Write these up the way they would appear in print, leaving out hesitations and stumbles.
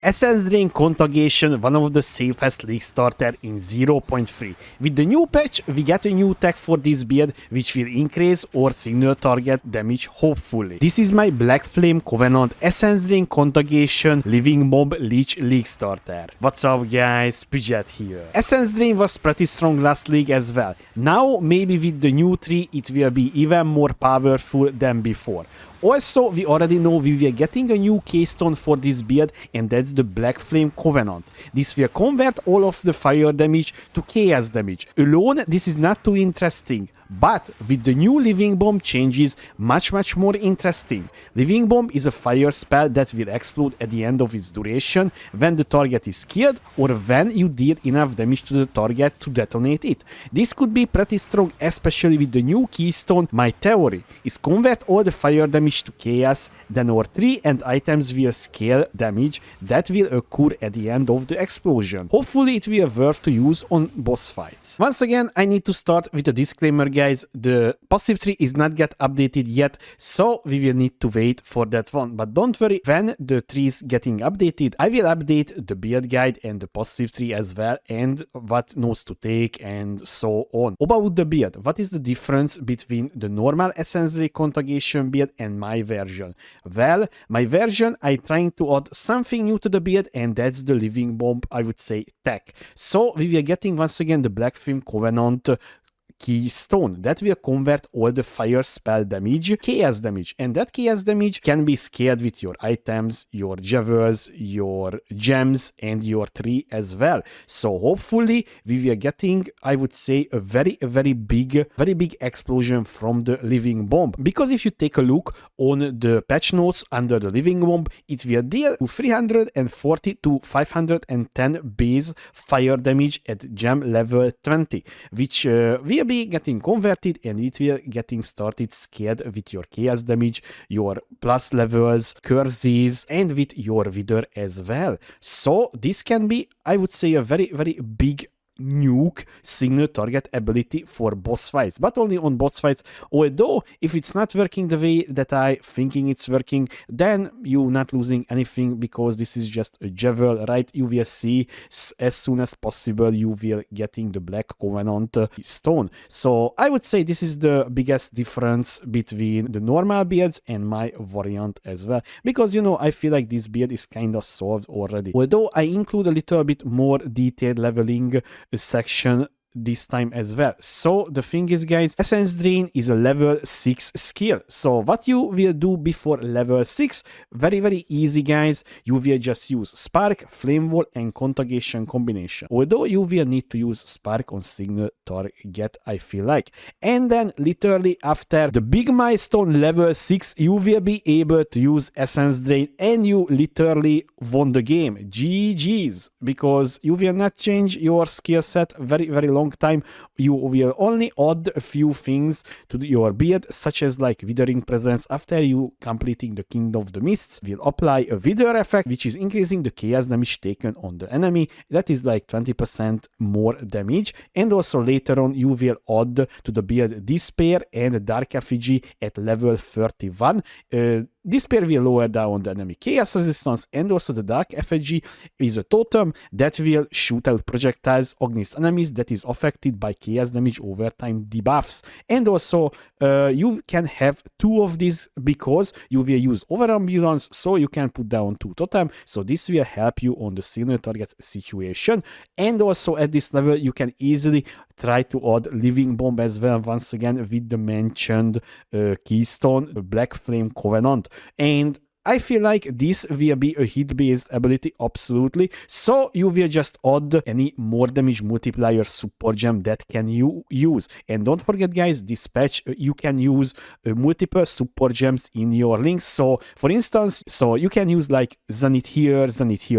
Ascendancy Contagion, one of the safest league starter in 0.3. With the new patch, we get a new tech for this build, which will increase our single target damage hopefully. This is my Blackflame Convenant Ascendancy Contagion Living Mob Lich league starter. What's up guys, Pidget here. Ascendancy was pretty strong last league as well. Now maybe with the new tree it will be even more powerful than before. Also, we already know we were getting a new keystone for this build, and that's the Blackflame Convenant. This will convert all of the fire damage to chaos damage. Alone, this is not too interesting, but with the new Living Bomb changes, much more interesting. Living Bomb is a fire spell that will explode at the end of its duration when the target is killed or when you deal enough damage to the target to detonate it. This could be pretty strong, especially with the new keystone. My theory is convert all the fire damage to chaos, then our tree and items will scale damage that will occur at the end of the explosion. Hopefully it will worth to use on boss fights. Once again, I need to start with a disclaimer guys, the passive tree is not yet updated yet, so we will need to wait for that one. But don't worry, when the tree is getting updated, I will update the build guide and the passive tree as well, and what notes to take and so on. About the build, what is the difference between the normal Ascendancy Contagion build and my version? Well, my version, I'm trying to add something new to the build, and that's the Living Bomb, I would say, tech. So we are getting once again the Blackflame Convenant keystone that will convert all the fire spell damage chaos damage, and that chaos damage can be scaled with your items, your jewels, your gems, and your tree as well. So hopefully we will getting, I would say, a very big explosion from the Living Bomb, because if you take a look on the patch notes under the Living Bomb, it will deal 340 to 510 base fire damage at gem level 20, which will be getting converted, and it will getting started scaled with your chaos damage, your plus levels, curses, and with your wither as well. So this can be, I would say, a very big nuke single target ability for boss fights, but only on boss fights. Although if it's not working the way that I thinking it's working, then you're not losing anything, because this is just a jewel, right? You will see as soon as possible you will getting the Black Covenant stone. So I would say this is the biggest difference between the normal builds and my variant as well, because you know, I feel like this build is kind of solved already, although I include a little bit more detailed leveling section this time as well. So the thing is guys, Essence Drain is a level 6 skill. So what you will do before level 6, very easy guys, you will just use Spark, Flame Wall, and Contagion combination, although you will need to use Spark on single target, I feel like. And then literally after the big milestone level 6, you will be able to use Essence Drain, and you literally won the game. GG's, because you will not change your skill set very long time. You will only add a few things to your build, such as like Withering Presence. After you completing the Kingdom of the Mists, will apply a Wither effect, which is increasing the chaos damage taken on the enemy. That is like 20% more damage. And also later on you will add to the build Despair and Dark Effigy at level 31. Despair will lower down the enemy chaos resistance, and also the Dark Effigy is a totem that will shoot out projectiles against enemies that is affected by chaos damage over time debuffs. And also you can have 2 of these, because you will use overambulance, so you can put down 2 totem. So this will help you on the single target situation. And also at this level you can easily try to add Living Bomb as well, once again with the mentioned keystone, Blackflame Convenant. And I feel like this will be a hit-based ability, absolutely. So you will just add any more damage multiplier support gem that can you use. And don't forget guys, this patch you can use multiple support gems in your links. So for instance, so you can use like Zenith here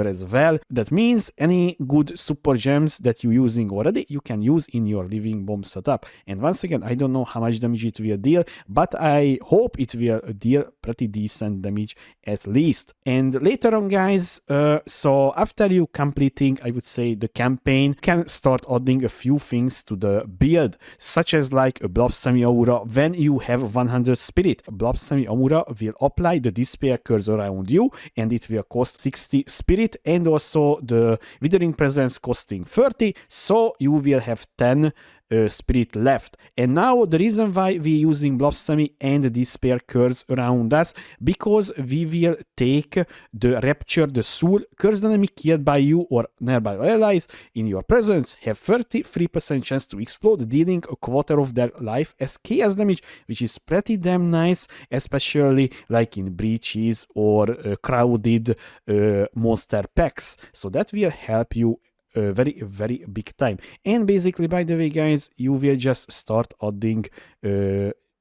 as well. That means any good support gems that you're using already, you can use in your Living Bomb setup. And once again, I don't know how much damage it will deal, but I hope it will deal pretty decent damage at least. And later on, guys, so after you completing, I would say, the campaign, you can start adding a few things to the build, such as like a Blackflame aura. When you have 100 spirit, Blackflame aura will apply the despair curse around you, and it will cost 60 spirit, and also the withering presence costing 30, so you will have 10 spirit left. And now the reason why we're using Blackflame and the despair curse around us, because we will take the rapture the soul curse dynamic killed by you or nearby allies in your presence have 33% chance to explode, dealing a quarter of their life as chaos damage, which is pretty damn nice, especially like in breaches or crowded monster packs. So that will help you very big time. And basically, by the way, guys, you will just start adding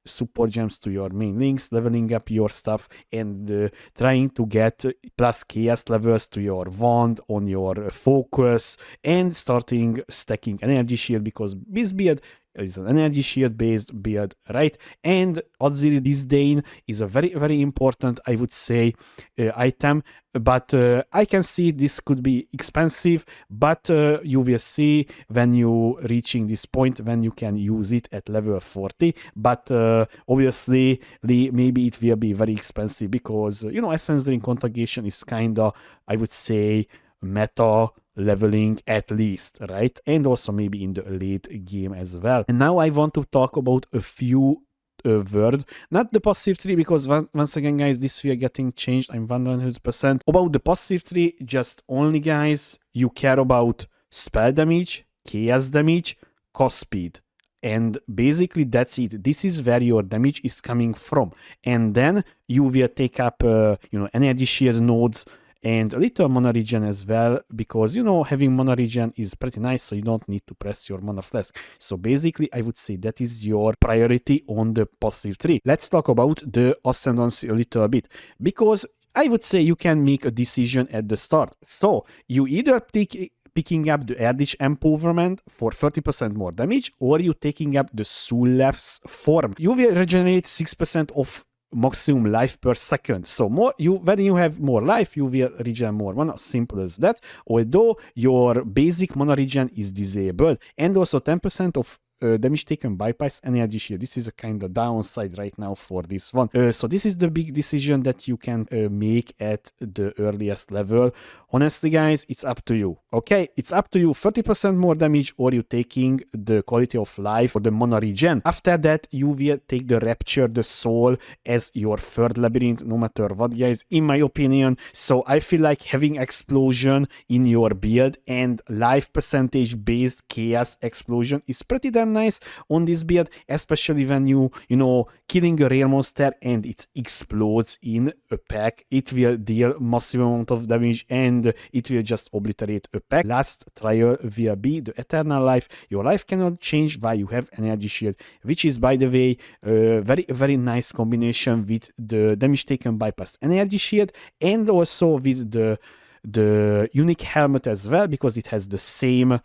support gems to your main links, leveling up your stuff, and trying to get plus chaos levels to your wand on your focus, and starting stacking energy shield, because this build is an energy shield based build, right? And Odziri Disdain is a very important, I would say, item, but I can see this could be expensive, but you will see when you reaching this point when you can use it at level 40, but obviously maybe it will be very expensive, because you know, Ascendancy Contagion is kinda, I would say, meta leveling at least, right? And also maybe in the late game as well. And now I want to talk about a few word, not the passive tree, because once again, guys, this we are getting changed. I'm 100% about the passive tree. Just only, guys, you care about spell damage, chaos damage, cost speed, and basically that's it. This is where your damage is coming from, and then you will take up energy shield nodes and a little mana regen as well, because you know, having mana regen is pretty nice, so you don't need to press your mana flask. So basically, I would say that is your priority on the passive tree. Let's talk about the Ascendancy a little bit, because I would say you can make a decision at the start. So you either picking up the Erdich Empowerment for 30% more damage, or you taking up the Sulef's form. You will regenerate 6% of maximum life per second. So when you have more life, you will regen more mana. Simple as that. Although your basic mana regen is disabled, and also 10% of damage taken bypass energy shield. This is a kind of downside right now for this one. So this is the big decision that you can make at the earliest level. Honestly, guys, it's up to you. Okay, it's up to you. 30% more damage, or you taking the quality of life or the mana regen. After that, you will take the rapture the soul as your third labyrinth, no matter what, guys, in my opinion. So I feel like having explosion in your build and life percentage based chaos explosion is pretty damn nice on this build, especially when you know, killing a rare monster and it explodes in a pack. It will deal massive amount of damage and it will just obliterate a pack. Last trial will be the eternal life. Your life cannot change while you have energy shield, which is, by the way, a very nice combination with the damage taken bypass energy shield, and also with the unique helmet as well, because it has the same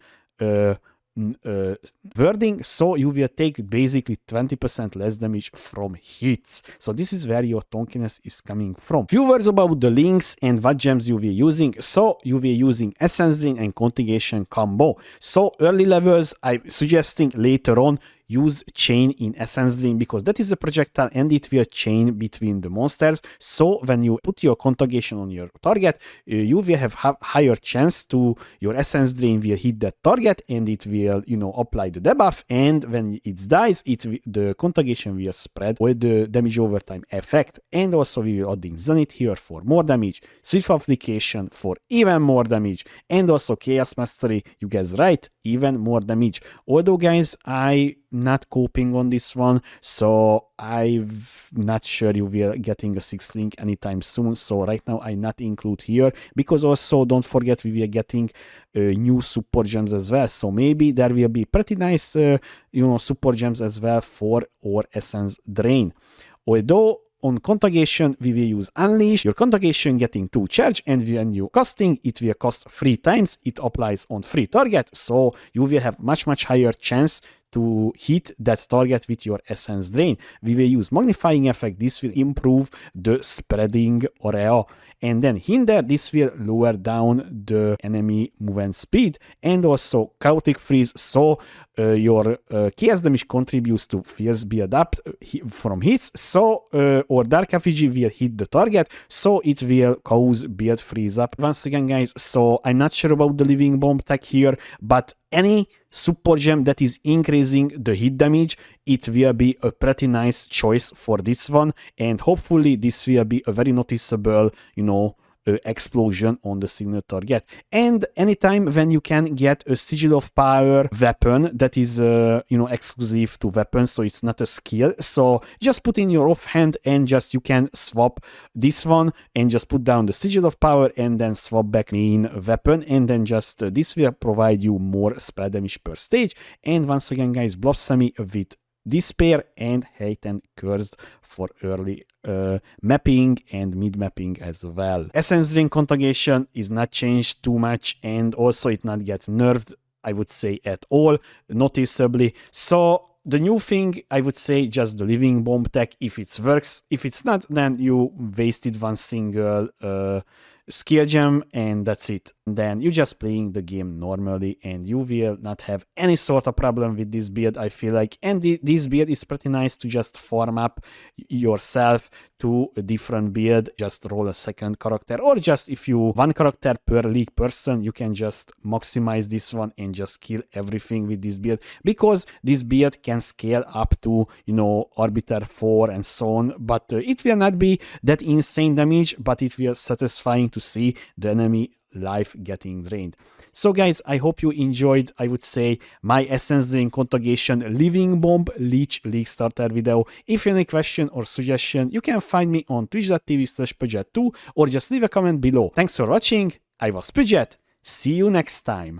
wording, so you will take basically 20% less damage from hits. So this is where your tankiness is coming from. Few words about the links and what gems you will using. So you will using Ascendancy and Contagion combo. So early levels, I'm suggesting later on use chain in Ascendancy, because that is a projectile and it will chain between the monsters. So when you put your Contagion on your target, you will have higher chance to your Essence Drain will hit that target and it will, you know, apply the debuff, and when it dies, the Contagion will spread with the damage over time effect. And also we will adding Zenith here for more damage, Swift Application for even more damage, and also Chaos Mastery, you guys right, even more damage. Although, guys, I not coping on this one, so I'm not sure you will getting a 6th link anytime soon. So right now I not include here, because also don't forget we will getting new support gems as well. So maybe there will be pretty nice support gems as well for our Essence Drain. Although on Contagion, we will use Unleash. Your Contagion getting 2 charge, and when you casting, it will cost 3 times. It applies on 3 target, so you will have much higher chance to hit that target with your essence drain. We will use magnifying effect. This will improve the spreading area, and then hinder, this will lower down the enemy movement speed, and also chaotic freeze, so your chaos damage contributes to fierce build up from hits, so or dark effigy will hit the target, so it will cause build freeze up once again, guys. So I'm not sure about the living bomb tech here, but any support gem that is increasing the hit damage, it will be a pretty nice choice for this one, and hopefully this will be a very noticeable, you know, explosion on the signal target. And anytime when you can get a sigil of power weapon that is you know, exclusive to weapons, so it's not a skill, so just put in your offhand and just you can swap this one and just put down the sigil of power and then swap back main weapon, and then just this will provide you more spread damage per stage. And once again, guys, Blossomy with Despair and Hate and Cursed for early mapping and mid mapping as well. Essence Drain Contagion is not changed too much, and also it not gets nerfed, I would say, at all noticeably. So the new thing, I would say, just the living bomb tech if it works. If it's not, then you wasted one single skill gem and that's it. Then you're just playing the game normally and you will not have any sort of problem with this build, I feel like. And this build is pretty nice to just farm up yourself to a different build, just roll a second character, or just if you one character per league person, you can just maximize this one and just kill everything with this build, because this build can scale up to, you know, Arbiter 4 and so on, but it will not be that insane damage, but it will satisfying to see the enemy life getting drained. So guys, I hope you enjoyed, I would say, my Essence Drain Contagion Living Bomb Lich League Starter video. If you have any question or suggestion, you can find me on twitch.tv/Pudget2 or just leave a comment below. Thanks for watching, I was Pudget, see you next time.